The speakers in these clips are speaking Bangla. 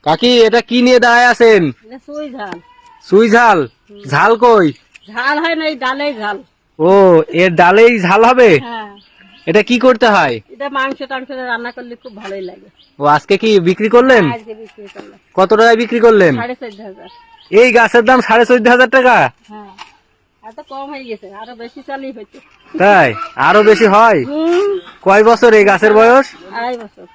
কাকি এটা কি নিয়ে দাঁড়ায় আছেন? সুই ঝাল। সুই ঝাল? ঝাল কই? ঝাল হয় না, এই ডালেই ঝাল। ও, এর ডালেই ঝাল হবে? হ্যাঁ, এটা কি করতে হয়? এটা মাংস টাংস রান্না করলে খুব ভালোই লাগে। ও, আজকে কি বিক্রি করলেন? আজকে বিক্রি করলাম। কত টাকায় বিক্রি করলেন? 14,500। এই গাছের দাম 14,500 টাকা? হ্যাঁ, এত কম হয়ে গেছে, আরো বেশি চালই হচ্ছে। তাই? আরো বেশি হয়? কয় বছর এই গাছের বয়স? 2.5 বছর।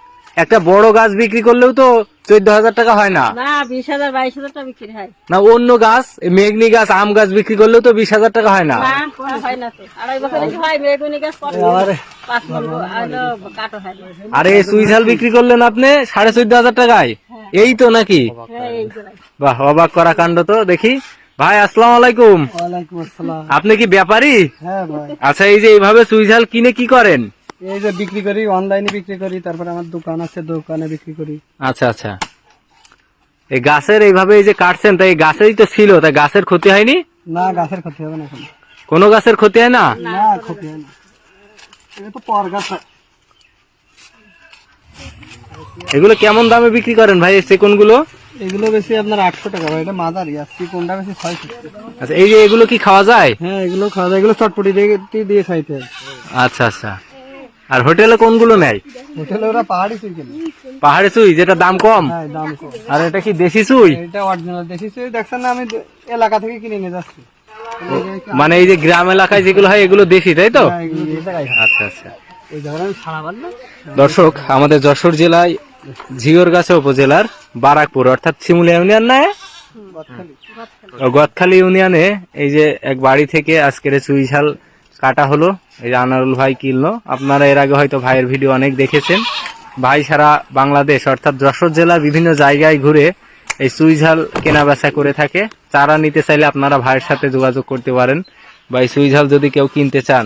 একটা বড় গাছ বিক্রি করলেও তো 14,000 টাকা হয় না? না, 20,000 22,000 টাকা বিক্রি হয়। না, অন্য গাছ, মেঘনি গাছ, আম গাছ বিক্রি করলেও তো 20,000 টাকা হয় না? না, হয় না তো। 2.5 বছর হয়, মেগুনি গাছ পরে 5 মণ কাটো হয়। আরে সুই ঝাল বিক্রি করলেন আপনি 14,500 টাকায়? এই তো নাকি? হ্যাঁ, এই জোড়াই। বাহ, অবাক করা কাণ্ড তো। দেখি ভাই, আসসালামু আলাইকুম। ওয়ালাইকুম আসসালাম। আপনি কি ব্যাপারী? হ্যাঁ ভাই, আচ্ছা, এই যে এইভাবে সুই ঝাল কিনে কি করেন? এই যে বিক্রি করি, অনলাইনে বিক্রি করি, তারপরে আমার দোকান আছে, দোকানে বিক্রি করি। আচ্ছা আচ্ছা, এই গাছের এইভাবে এই যে কাটছেন, তাই এই গাছেরই তো ছিল, তাই গাছের ক্ষতি হয়নি? না, গাছের ক্ষতি হবে না এখন। কোনো গাছের ক্ষতি হয় না? না, ক্ষতি হয় না। এটা তো পর গাছ হয়। এগুলো কেমন দামে বিক্রি করেন ভাই, এই সেকুন গুলো? এগুলো বেশি আপনার 800 টাকা ভাই, এটা মাদারি। আজকে কোনটা বেশি 600। আচ্ছা, এই যে এগুলো কি খাওয়া যায়? হ্যাঁ, এগুলো খাওয়া যায়, এগুলো চটপটি দিয়ে খাইতে হয়। আচ্ছা আচ্ছা, আর হোটেলে কোনগুলো নেয়? হোটেলে ওরা পাহাড়ি চুই কেনে। পাহাড়ি সুই, যেটা দাম কম? হ্যাঁ, দাম কম। আর এটা কি দেশি সুই? এটা অরিজিনাল দেশি চুই, দেখছেন না, আমি এলাকা থেকে কিনে নিয়ে যাচ্ছি। মানে এই যে গ্রাম এলাকায় যেগুলো হয় এগুলো দেশি, তাই তো? হ্যাঁ, এগুলো এই জায়গায় হয়। আচ্ছা আচ্ছা। এই ধরেন সারা বাংলা। দর্শক, আমাদের যশোর জেলায় ঝিওরগাছা উপজেলার বারাকপুর অর্থাৎ শিমুলিয়া ইউনিয়ন নয়, গদখালী ইউনিয়নে এই যে এক বাড়ি থেকে আজকের চুই ঝাল কাটা হলো। এই যে আনারুল ভাই কিনলো। আপনারা এর আগে হয়তো ভাইয়ের ভিডিও অনেক দেখেছেন। ভাই সারা বাংলাদেশ অর্থাৎ যশোর জেলার বিভিন্ন জায়গায় ঘুরে এই চুই ঝাল কেনা বেচা করে থাকে। চারা নিতে চাইলে আপনারা ভাইয়ের সাথে যোগাযোগ করতে পারেন, বা এই চুই ঝাল যদি কেউ কিনতে চান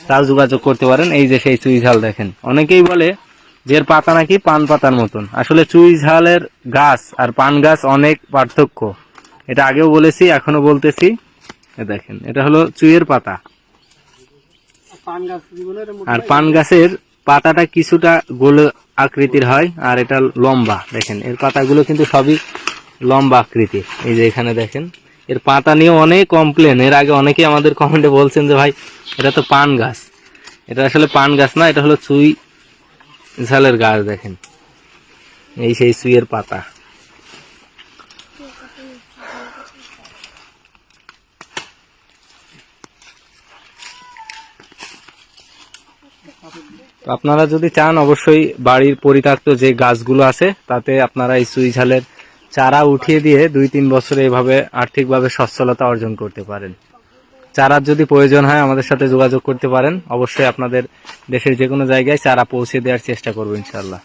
তাও যোগাযোগ করতে পারেন। এই যে সেই চুই ঝাল দেখেন, অনেকেই বলে যে এর পাতা নাকি পান পাতার মতন। আসলে চুই ঝালের গাছ আর পান গাছ অনেক পার্থক্য, এটা আগেও বলেছি, এখনো বলতেছি। দেখেন, এটা হলো চুইয়ের পাতা, পান গাছ জীবনের আর পান গাছের পাতাটা কিছুটা গোল আকৃতির হয়, আর এটা লম্বা। দেখেন এর পাতাগুলো কিন্তু সবই লম্বা আকৃতির। এই যে এখানে দেখেন, এর পাতা নিয়ে অনেক কমপ্লেন। এর আগে অনেকেই আমাদের কমেন্টে বলছেন যে ভাই এটা তো পান গাছ। এটা আসলে পান গাছ না, এটা হলো চুই ঝালের গাছ। দেখেন এই সেই চুইয়ের পাতা। আপনারা যদি চান অবশ্যই বাড়ির পরিত্যক্ত যে গাছগুলো আছে তাতে আপনারা এই চুই ঝালের চারা উঠিয়ে দিয়ে 2-3 বছরে এভাবে আর্থিকভাবে সচ্ছলতা অর্জন করতে পারেন। চারার যদি প্রয়োজন হয় আমাদের সাথে যোগাযোগ করতে পারেন। অবশ্যই আপনাদের দেশের যে কোনো জায়গায় চারা পৌঁছে দেওয়ার চেষ্টা করবো ইনশাআল্লাহ।